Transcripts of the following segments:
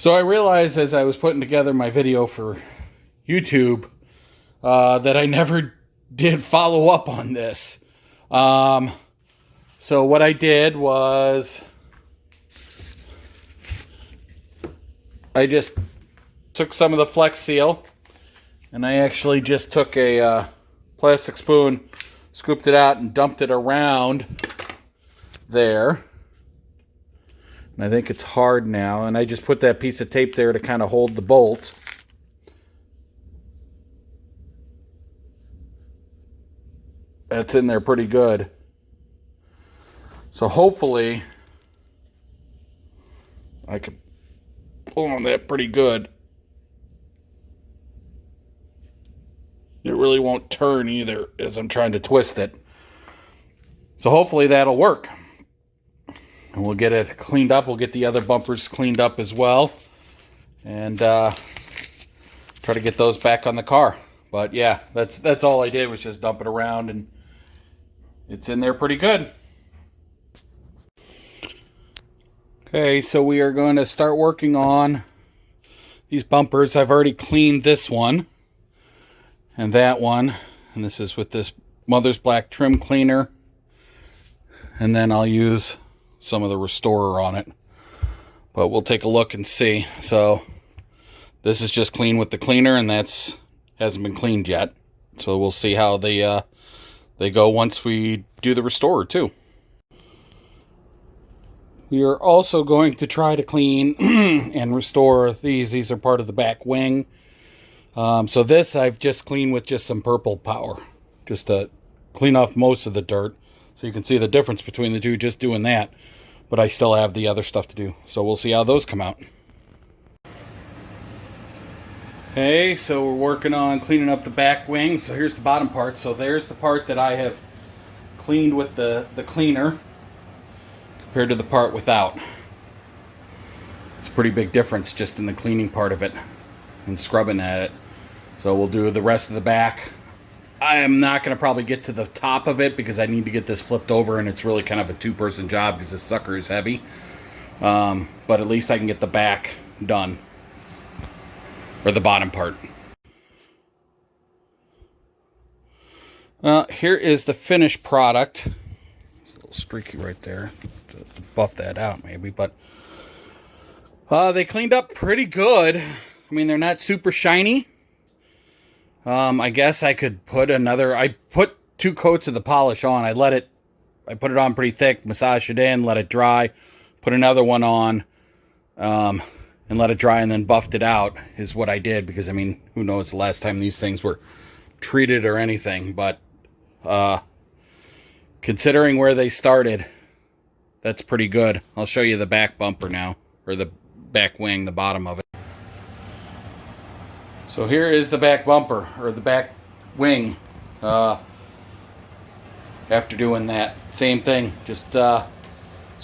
So I realized as I was putting together my video for YouTube that I never did follow up on this. So what I did was I just took some of the Flex Seal and I actually just took a plastic spoon, scooped it out and dumped it around there. And I think it's hard now. And I just put that piece of tape there to kind of hold the bolt. That's in there pretty good. So hopefully I can pull on that pretty good. It really won't turn either as I'm trying to twist it. So hopefully that'll work. And we'll get it cleaned up. We'll get the other bumpers cleaned up as well. And try to get those back on the car. But yeah, that's all I did was just dump it around and it's in there pretty good. Okay, so we are going to start working on these bumpers. I've already cleaned this one and that one. And this is with this Mother's Black trim cleaner. And then I'll use some of the Restorer on it. But we'll take a look and see. So this is just clean with the cleaner and that's hasn't been cleaned yet. So we'll see how they go once we do the Restorer too. We are also going to try to clean and restore these. These are part of the back wing. So this I've just cleaned with just some purple power. Just to clean off most of the dirt. So you can see the difference between the two just doing that. But I still have the other stuff to do. So we'll see how those come out. Okay, so we're working on cleaning up the back wing. So here's the bottom part. So there's the part that I have cleaned with the cleaner compared to the part without. It's a pretty big difference just in the cleaning part of it and scrubbing at it. So we'll do the rest of the back. I am not going to probably get to the top of it because I need to get this flipped over and it's really kind of a two-person job because this sucker is heavy. But at least I can get the back done. Or the bottom part. Here is the finished product. It's a little streaky right there. To buff that out maybe. But they cleaned up pretty good. I mean, they're not super shiny. I guess I could put another... I put 2 coats of the polish on. I put it on pretty thick, massaged it in, let it dry, put another one on, and let it dry, and then buffed it out is what I did. Because, I mean, who knows the last time these things were treated or anything. But considering where they started, that's pretty good. I'll show you the back bumper now. Or the back wing, the bottom of it. So here is the back bumper, or the back wing, after doing that. Same thing, just, so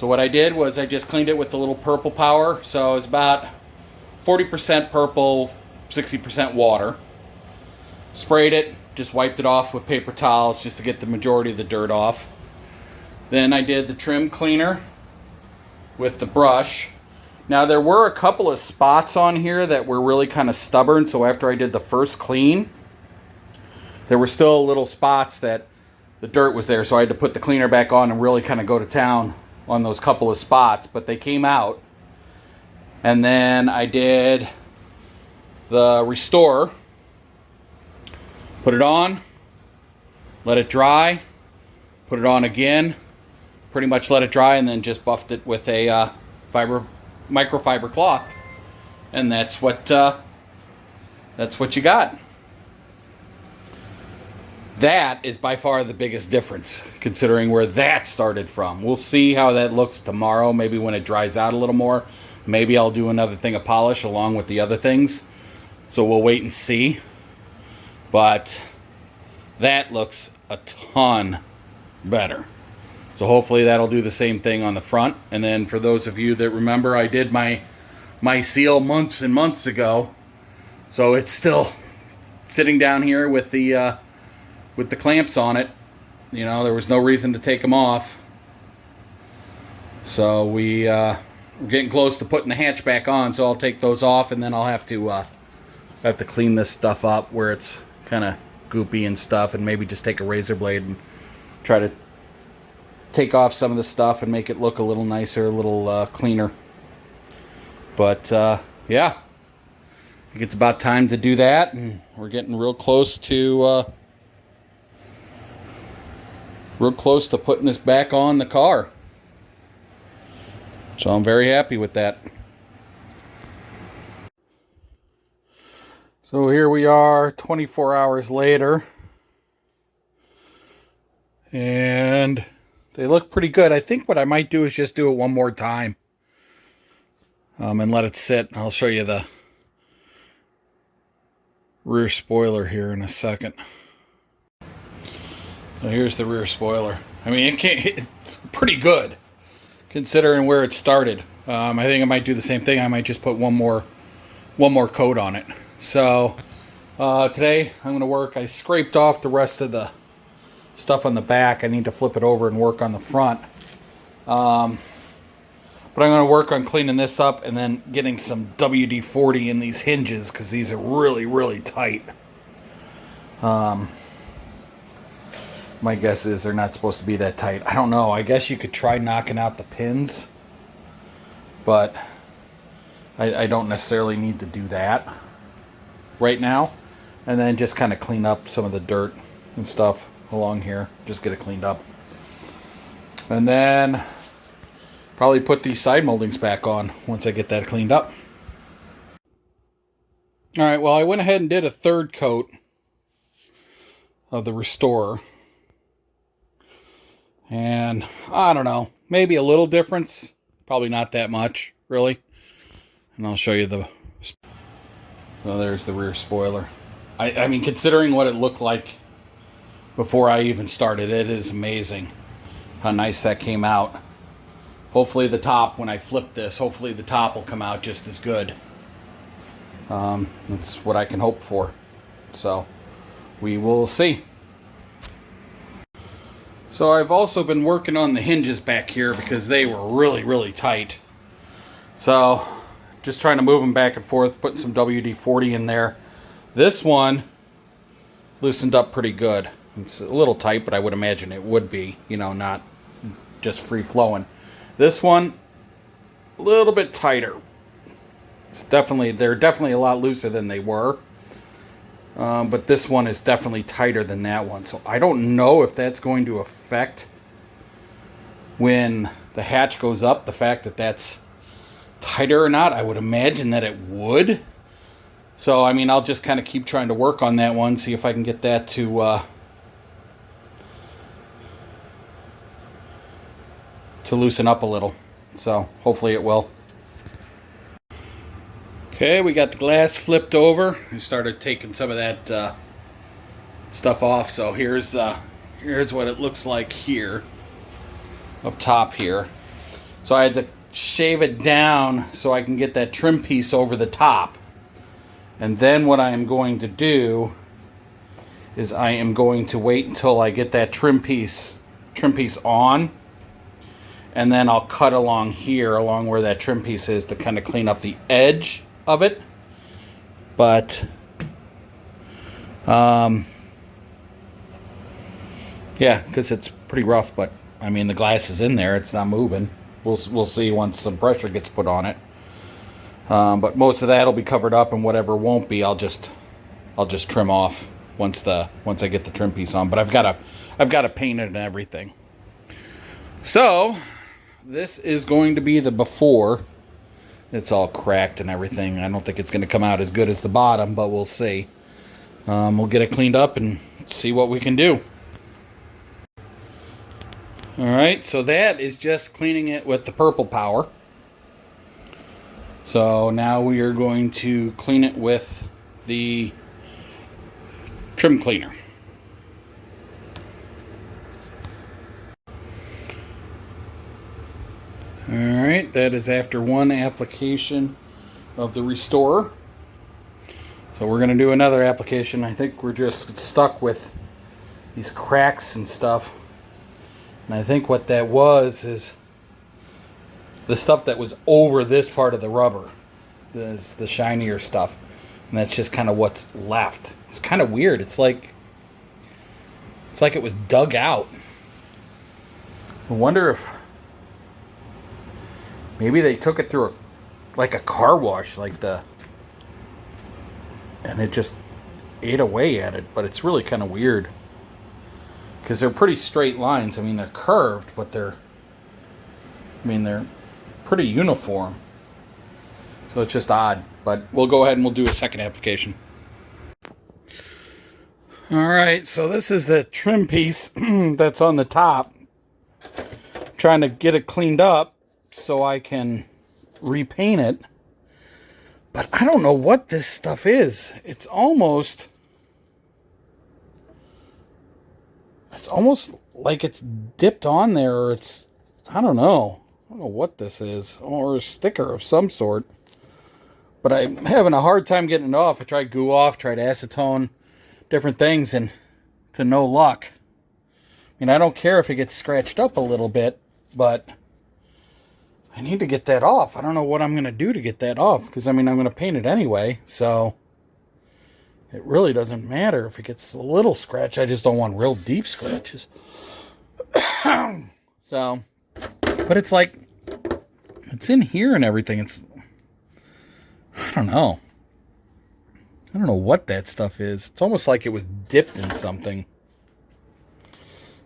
what I did was I just cleaned it with the little purple power. So it's about 40% purple, 60% water. Sprayed it, just wiped it off with paper towels just to get the majority of the dirt off. Then I did the trim cleaner with the brush. Now, there were a couple of spots on here that were really kind of stubborn, so after I did the first clean, there were still little spots that the dirt was there, so I had to put the cleaner back on and really kind of go to town on those couple of spots, but they came out. And then I did the Restorer, put it on, let it dry, put it on again, pretty much let it dry, and then just buffed it with a microfiber cloth, and that's what you got. That is by far the biggest difference, considering where that started from. We'll see how that looks tomorrow, maybe when it dries out a little more. Maybe I'll do another thing of polish along with the other things, so we'll wait and see. But that looks a ton better. So hopefully that'll do the same thing on the front. And then for those of you that remember, I did my seal months and months ago. So it's still sitting down here with the clamps on it. You know, there was no reason to take them off. So we we're getting close to putting the hatch back on, so I'll take those off, and then I'll have to clean this stuff up where it's kind of goopy and stuff, and maybe just take a razor blade and try to take off some of the stuff and make it look a little nicer, a little cleaner. But yeah, I think it's about time to do that, and we're getting real close to putting this back on the car. So I'm very happy with that. So here we are 24 hours later, and they look pretty good. I think what I might do is just do it one more time and let it sit. I'll show you the rear spoiler here in a second. So here's the rear spoiler. I mean, it's pretty good considering where it started. I think I might do the same thing. I might just put one more coat on it. So today I'm going to work. I scraped off the rest of the stuff on the back. I need to flip it over and work on the front. But I'm going to work on cleaning this up and then getting some WD-40 in these hinges, because these are really, really tight. My guess is they're not supposed to be that tight. I don't know. I guess you could try knocking out the pins, but I don't necessarily need to do that right now. And then just kind of clean up some of the dirt and stuff along here. Just get it cleaned up. And then probably put these side moldings back on once I get that cleaned up. Alright, well, I went ahead and did a third coat of the Restorer. And I don't know, maybe a little difference. Probably not that much, really. And I'll show you the... So there's the rear spoiler. I mean, considering what it looked like before I even started, it is amazing how nice that came out. Hopefully the top, when I flip this, hopefully the top will come out just as good. That's what I can hope for. So we will see. So I've also been working on the hinges back here because they were really, really tight. So just trying to move them back and forth, putting some WD-40 in there. This one loosened up pretty good. It's a little tight, but I would imagine it would be, you know, not just free-flowing. This one, a little bit tighter. They're definitely a lot looser than they were. But this one is definitely tighter than that one. So I don't know if that's going to affect when the hatch goes up, the fact that that's tighter or not. I would imagine that it would. So, I mean, I'll just kind of keep trying to work on that one, see if I can get that to loosen up a little. So, hopefully it will. Okay, we got the glass flipped over. We started taking some of that stuff off. So here's what it looks like here, up top here. So I had to shave it down so I can get that trim piece over the top. And then what I am going to do is I am going to wait until I get that trim piece on. And then I'll cut along here, along where that trim piece is, to kind of clean up the edge of it. But yeah, because it's pretty rough. But I mean, the glass is in there, it's not moving. We'll see once some pressure gets put on it. But most of that will be covered up, and whatever won't be, I'll just trim off once I get the trim piece on. But I've got to paint it and everything. So this is going to be the before. It's all cracked and everything. I don't think it's going to come out as good as the bottom, but we'll see. We'll get it cleaned up and see what we can do. Alright, so that is just cleaning it with the purple power. So now we are going to clean it with the trim cleaner. Alright, that is after one application of the Restorer. So we're going to do another application. I think we're just stuck with these cracks and stuff. And I think what that was is the stuff that was over this part of the rubber. This the shinier stuff. And that's just kind of what's left. It's kind of weird. It's like it was dug out. I wonder if maybe they took it through like a car wash, and it just ate away at it. But it's really kind of weird because they're pretty straight lines. I mean, they're curved, but they're pretty uniform. So it's just odd. But we'll go ahead and we'll do a second application. Alright, so this is the trim piece that's on the top. Trying to get it cleaned up so I can repaint it. But I don't know what this stuff is. It's almost like it's dipped on there, or it's, I don't know what this is, or a sticker of some sort. But I'm having a hard time getting it off. I tried Goo Off, tried acetone, different things, and to no luck. I mean, I don't care if it gets scratched up a little bit, but I need to get that off. I don't know what I'm going to do to get that off, because, I mean, I'm going to paint it anyway, so it really doesn't matter if it gets a little scratch. I just don't want real deep scratches. So, but it's like, it's in here and everything. I don't know what that stuff is. It's almost like it was dipped in something.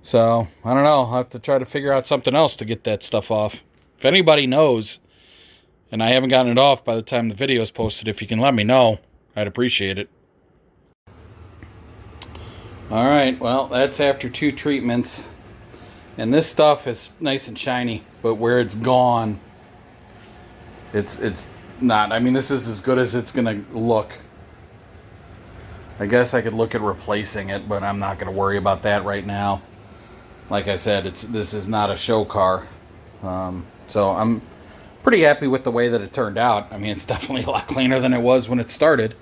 So, I don't know. I'll have to try to figure out something else to get that stuff off. If anybody knows, and I haven't gotten it off by the time the video is posted, if you can let me know, I'd appreciate it. Alright, well, that's after 2 treatments. And this stuff is nice and shiny, but where it's gone, it's not. I mean, this is as good as it's going to look. I guess I could look at replacing it, but I'm not going to worry about that right now. Like I said, this is not a show car. So I'm pretty happy with the way that it turned out. I mean, it's definitely a lot cleaner than it was when it started.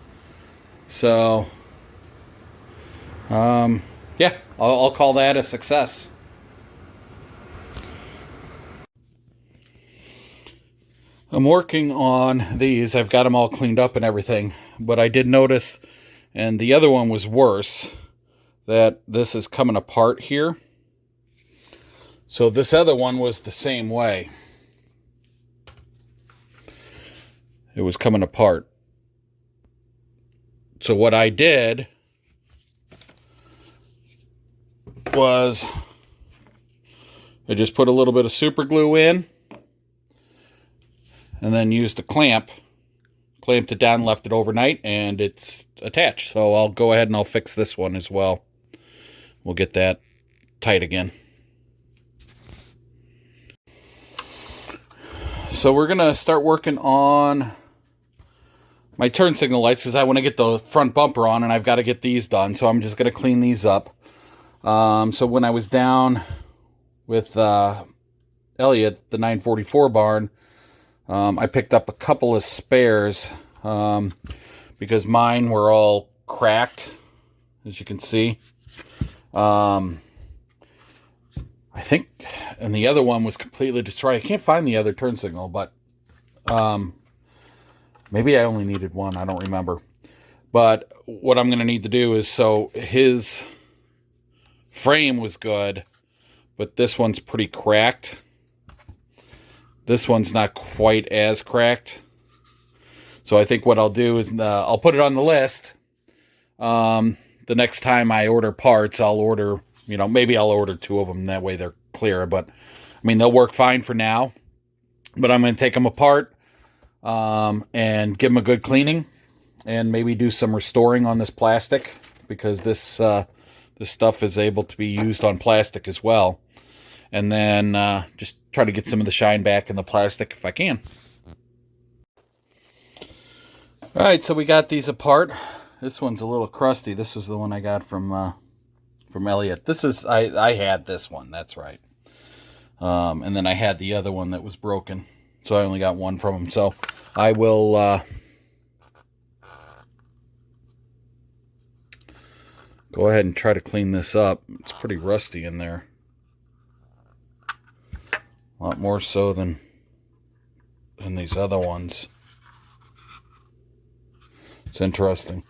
So, yeah, I'll call that a success. I'm working on these. I've got them all cleaned up and everything. But I did notice, and the other one was worse, that this is coming apart here. So this other one was the same way. It was coming apart. So what I did was I just put a little bit of super glue in and then used the clamped it down, left it overnight, and it's attached. So I'll go ahead and I'll fix this one as well. We'll get that tight again. So we're going to start working on my turn signal lights because I want to get the front bumper on, and I've got to get these done. So I'm just going to clean these up. So when I was down with Elliot, the 944 barn, I picked up a couple of spares because mine were all cracked, as you can see. I think, and the other one was completely destroyed. I can't find the other turn signal, but maybe I only needed one. I don't remember. But what I'm going to need to do is, so his frame was good, but this one's pretty cracked. This one's not quite as cracked. So I think what I'll do is I'll put it on the list. The next time I order parts, I'll order, maybe I'll order 2 of them. That way they're clear. But, I mean, they'll work fine for now. But I'm going to take them apart and give them a good cleaning. And maybe do some restoring on this plastic. Because this stuff is able to be used on plastic as well. And then just try to get some of the shine back in the plastic if I can. Alright, so we got these apart. This one's a little crusty. This is the one I got from Elliot. This is, I had this one, that's right. And then I had the other one that was broken. So I only got one from him. So I will go ahead and try to clean this up. It's pretty rusty in there. A lot more so than in these other ones. It's interesting.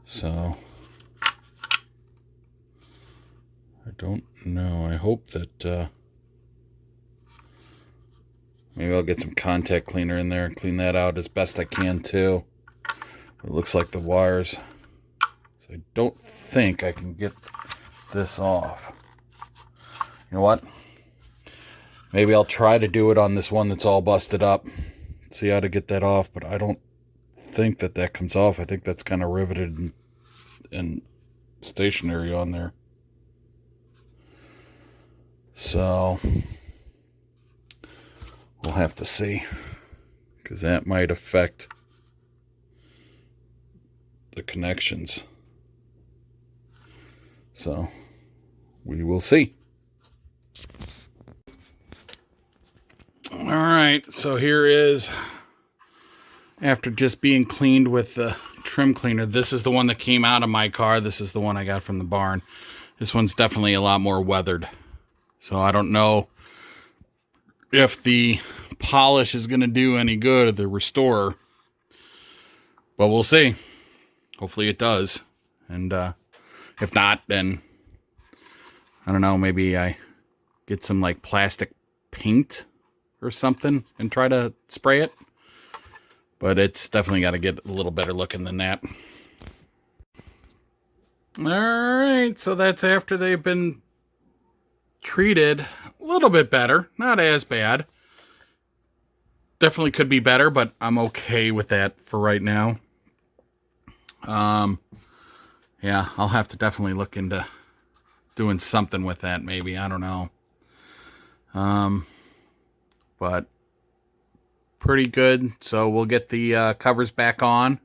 So, I don't know. I hope that maybe I'll get some contact cleaner in there and clean that out as best I can too. It looks like the wires. So I don't think I can get this off. You know what? Maybe I'll try to do it on this one that's all busted up. See how to get that off, but I don't think that that comes off. I think that's kind of riveted and stationary on there. So we'll have to see, because that might affect the connections. So we will see. All right, so here is, after just being cleaned with the trim cleaner. This is the one that came out of my car. This is the one I got from the barn. This one's definitely a lot more weathered. So I don't know if the polish is going to do any good at the restorer, but we'll see. Hopefully it does. And if not, then I don't know, maybe I get some like plastic paint or something and try to spray it. But it's definitely got to get a little better looking than that. All right, so that's after they've been treated. A little bit better, not as bad. Definitely could be better, but I'm okay with that for right now. Yeah, I'll have to definitely look into doing something with that, maybe. I don't know. But pretty good. So we'll get the covers back on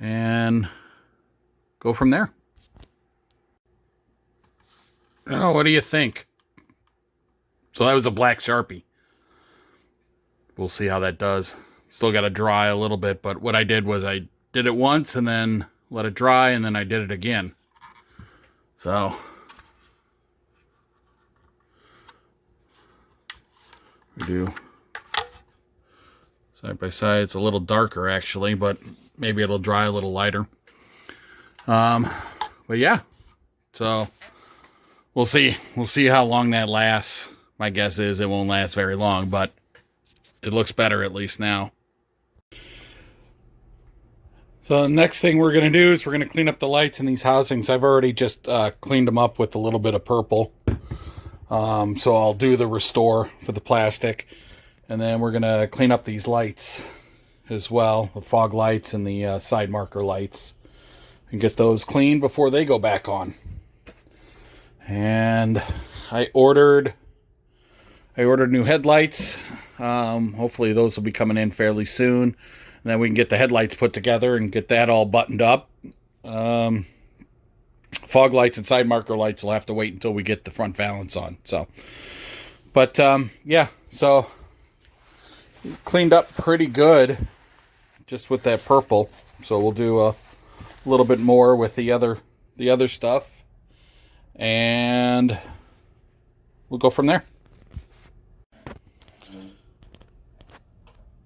and go from there. Oh, what do you think? So that was a black Sharpie. We'll see how that does. Still got to dry a little bit, but what I did was I did it once and then let it dry, and then I did it again. So we do side by side. It's a little darker actually, but maybe it'll dry a little lighter. But yeah, so we'll see. We'll see how long that lasts. My guess is it won't last very long, but it looks better at least now. So the next thing we're going to do is we're going to clean up the lights in these housings. I've already just cleaned them up with a little bit of purple. So I'll do the restore for the plastic. And then we're going to clean up these lights as well, the fog lights and the side marker lights, and get those cleaned before they go back on. And I ordered new headlights. Hopefully those will be coming in fairly soon. And then we can get the headlights put together and get that all buttoned up. Fog lights and side marker lights will have to wait until we get the front valance on. So, but yeah, so cleaned up pretty good just with that purple. So we'll do a little bit more with the other stuff, and we'll go from there.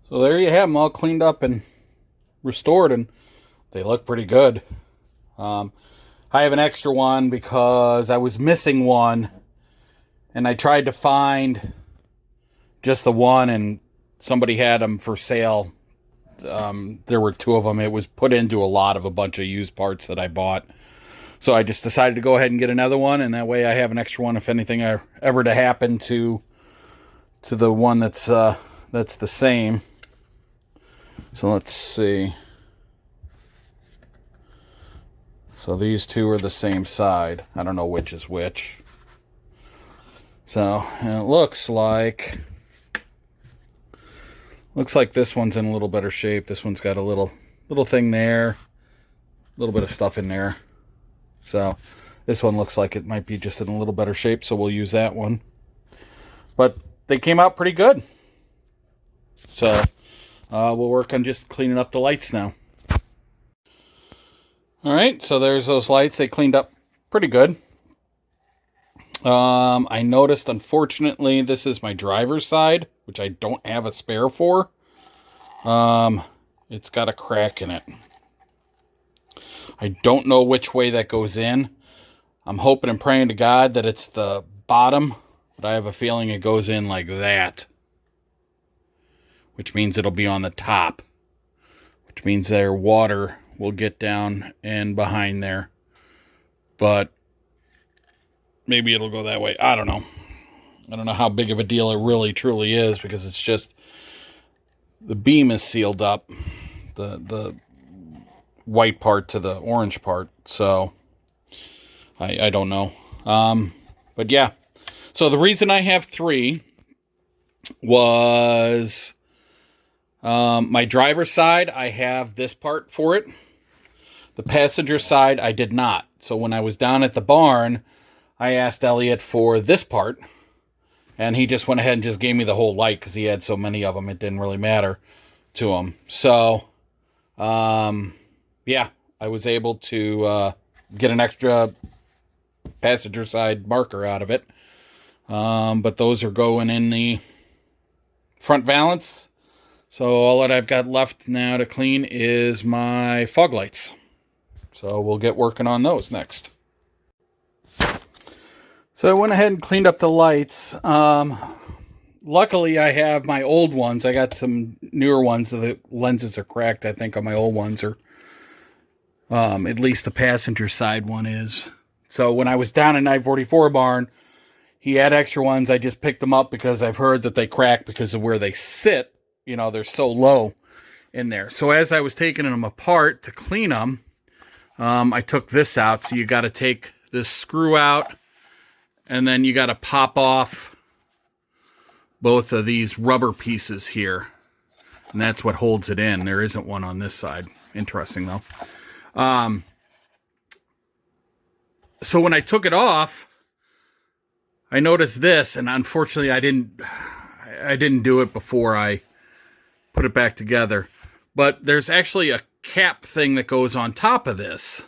So there you have them all cleaned up and restored, and they look pretty good. I have an extra one because I was missing one, and I tried to find just the one, and somebody had them for sale. There were two of them. It was put into a bunch of used parts that I bought. So I just decided to go ahead and get another one, and that way I have an extra one if anything ever to happen to the one that's the same. So let's see. So these two are the same side. I don't know which is which. So, and it looks like this one's in a little better shape. This one's got a little thing there, a little bit of stuff in there. So this one looks like it might be just in a little better shape, so we'll use that one. But they came out pretty good. So we'll work on just cleaning up the lights now. All right, so there's those lights. They cleaned up pretty good. I noticed, unfortunately, this is my driver's side. which I don't have a spare for. It's got a crack in it. I don't know which way that goes in. I'm hoping and praying to God that it's the bottom, but I have a feeling it goes in like that, which means it'll be on the top, which means their water will get down and behind there. But maybe it'll go that way. I don't know. I don't know how big of a deal it really truly is, because it's just the beam is sealed up, the white part to the orange part. So I don't know. But yeah. So the reason I have 3 was my driver's side, I have this part for it. The passenger side, I did not. So when I was down at the barn, I asked Elliot for this part, and he just went ahead and just gave me the whole light because he had so many of them, it didn't really matter to him. So, yeah, I was able to get an extra passenger side marker out of it. But those are going in the front valance. So all that I've got left now to clean is my fog lights. So we'll get working on those next. So I went ahead and cleaned up the lights. Luckily, I have my old ones. I got some newer ones. The lenses are cracked, I think, on my old ones. Or at least the passenger side one is. So when I was down at 944 barn, he had extra ones. I just picked them up because I've heard that they crack because of where they sit. You know, they're so low in there. So as I was taking them apart to clean them, I took this out. So you got to take this screw out, and then you got to pop off both of these rubber pieces here. And that's what holds it in. There isn't one on this side. Interesting, though. So when I took it off, I noticed this, and unfortunately I didn't do it before I put it back together. But there's actually a cap thing that goes on top of this.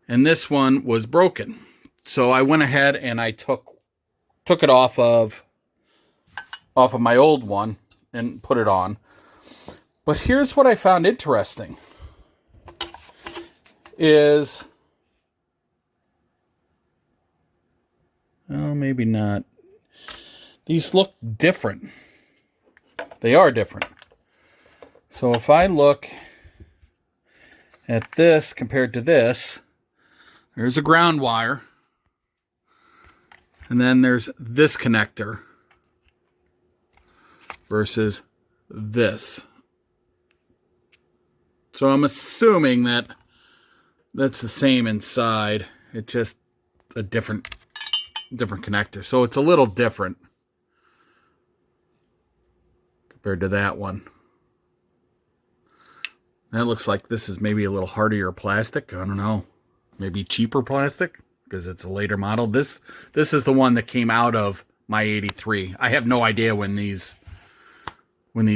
And this one was broken. So I went ahead and I took it off of my old one and put it on. But here's what I found interesting is, oh, maybe not. These look different. They are different. So if I look at this compared to this, there's a ground wire. And then there's this connector versus this. So I'm assuming that that's the same inside. It's just a different connector. So it's a little different compared to that one. That looks like this is maybe a little hardier plastic. I don't know. Maybe cheaper plastic because it's a later model. This is the one that came out of my 83. I have no idea when these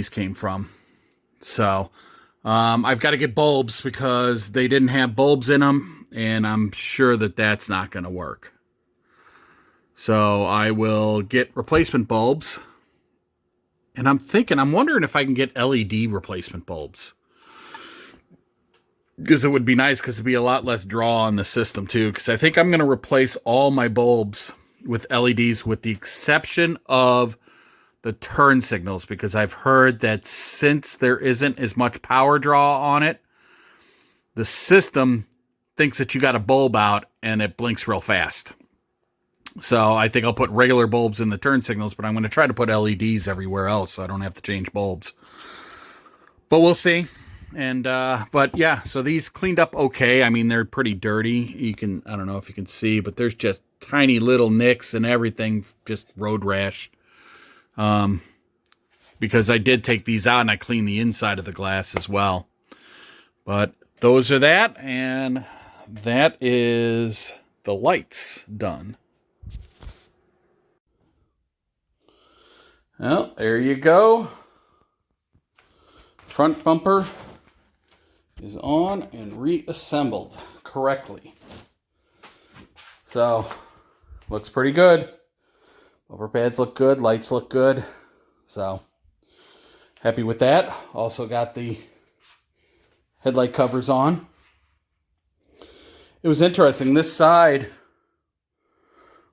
came from. So I've got to get bulbs because they didn't have bulbs in them, and I'm sure that that's not going to work. So I will get replacement bulbs, and I'm wondering if I can get LED replacement bulbs. Because it would be nice, because it'd be a lot less draw on the system too. Because I think I'm going to replace all my bulbs with LEDs, with the exception of the turn signals, because I've heard that since there isn't as much power draw on it, the system thinks that you got a bulb out and it blinks real fast. So I think I'll put regular bulbs in the turn signals, but I'm going to try to put LEDs everywhere else so I don't have to change bulbs. But we'll see. And but yeah, so these cleaned up okay. I mean, they're pretty dirty. I don't know if you can see, but there's just tiny little nicks and everything, just road rash. Because I did take these out and I cleaned the inside of the glass as well. But those are that, and that is the lights done. Well, there you go. Front bumper is on and reassembled correctly. So, looks pretty good. Bumper pads look good, lights look good. So happy with that. Also got the headlight covers on. It was interesting. This side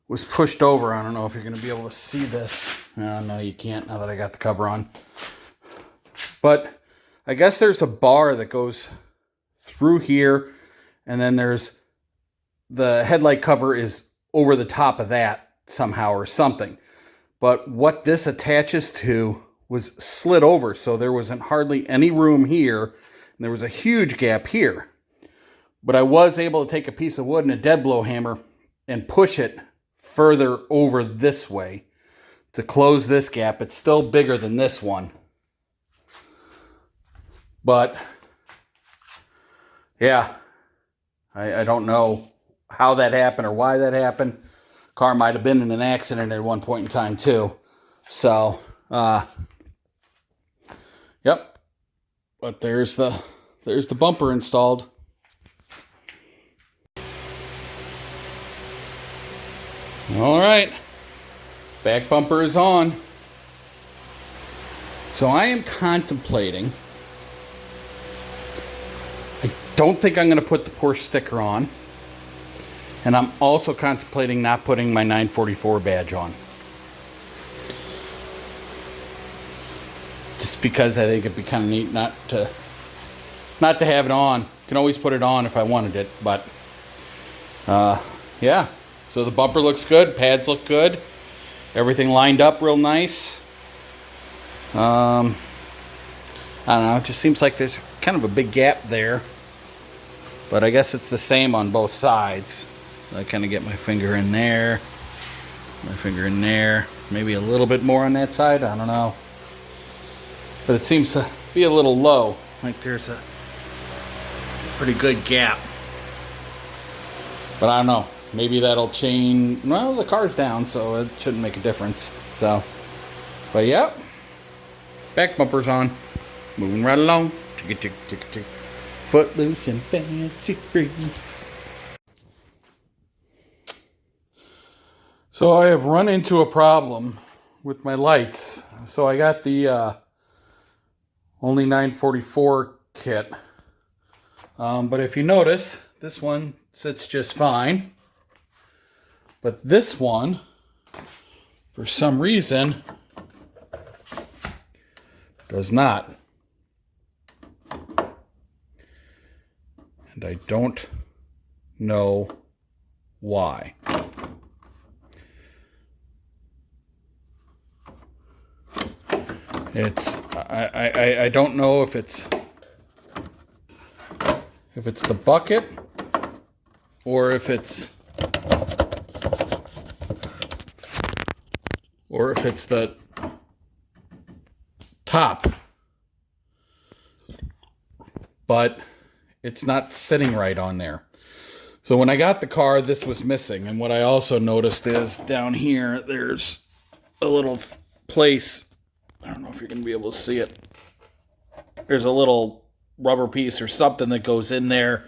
was pushed over. I don't know if you're going to be able to see this. No, you can't now that I got the cover on. But I guess there's a bar that goes through here, and then there's the headlight cover is over the top of that somehow or something. But what this attaches to was slid over, so there wasn't hardly any room here, and there was a huge gap here. But I was able to take a piece of wood and a dead blow hammer and push it further over this way to close this gap. It's still bigger than this one. But yeah, I don't know how that happened or why that happened. Car might have been in an accident at one point in time too. So, yep. But there's the bumper installed. All right, back bumper is on. So I am contemplating, I don't think I'm going to put the Porsche sticker on. And I'm also contemplating not putting my 944 badge on. Just because I think it'd be kind of neat not to have it on. Can always put it on if I wanted it, but yeah. So the bumper looks good, pads look good, everything lined up real nice. I don't know, it just seems like there's kind of a big gap there, but I guess it's the same on both sides. I kind of get my finger in there, maybe a little bit more on that side, I don't know. But it seems to be a little low, like there's a pretty good gap. But I don't know. Maybe that'll change. Well, the car's down, so it shouldn't make a difference. So, but yep. Back bumper's on. Moving right along. Footloose and fancy free. So I have run into a problem with my lights. So I got the only 944 kit. But if you notice, this one sits just fine. But this one, for some reason, does not. And I don't know why. I don't know if it's the bucket or if it's the top, but it's not sitting right on there. So when I got the car, this was missing. And what I also noticed is down here, there's a little place. I don't know if you're going to be able to see it. There's a little rubber piece or something that goes in there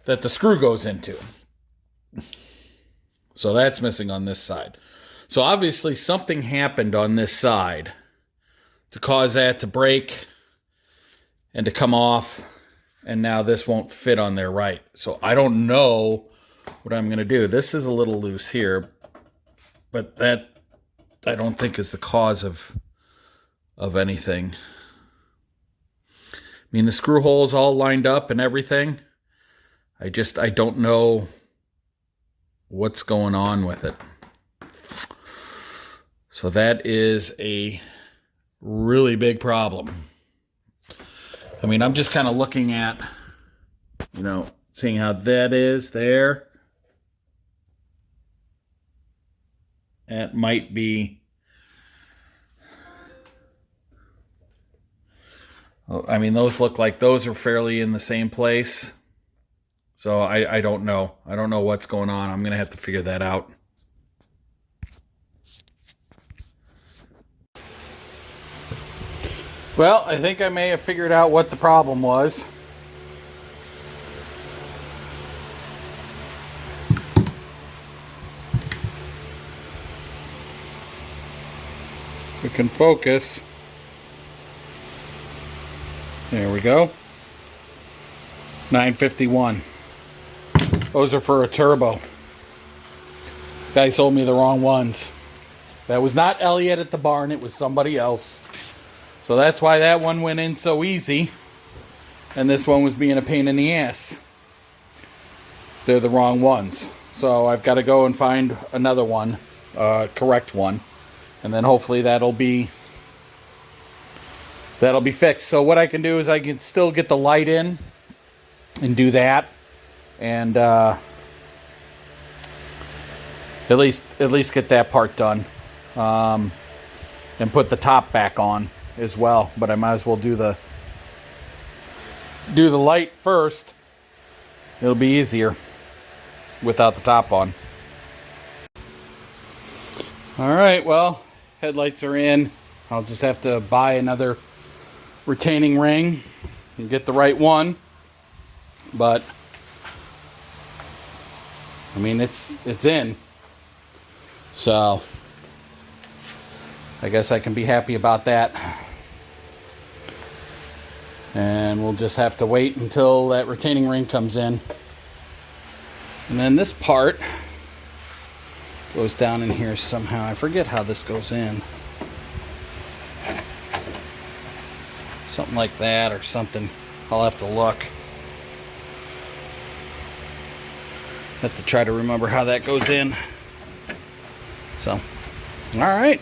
that the screw goes into. So that's missing on this side. So obviously something happened on this side to cause that to break and to come off, and now this won't fit on there right. So I don't know what I'm going to do. This is a little loose here, but that I don't think is the cause of anything. I mean, the screw hole's all lined up and everything. I don't know what's going on with it. So that is a really big problem. I mean, I'm just kind of looking at, seeing how that is there. That might be, I mean, those look like those are fairly in the same place. So I don't know. I don't know what's going on. I'm going to have to figure that out. Well, I think I may have figured out what the problem was. we can focus. There we go. 951. Those are for a turbo. Guy sold me the wrong ones. That was not Elliot at the barn, it was somebody else. So that's why that one went in so easy. And this one was being a pain in the ass. They're the wrong ones. So I've got to go and find another one, correct one. And then hopefully that'll be fixed. So what I can do is I can still get the light in and do that. And at least get that part done. And put the top back on as well. But I might as well do the light first. It'll be easier without the top on. Alright, well, headlights are in. I'll just have to buy another retaining ring and get the right one. But I mean, it's in. So I guess I can be happy about that. And we'll just have to wait until that retaining ring comes in. And then this part goes down in here somehow. I forget how this goes in. Something like that or something. I'll have to look. Have to try to remember how that goes in. So, all right.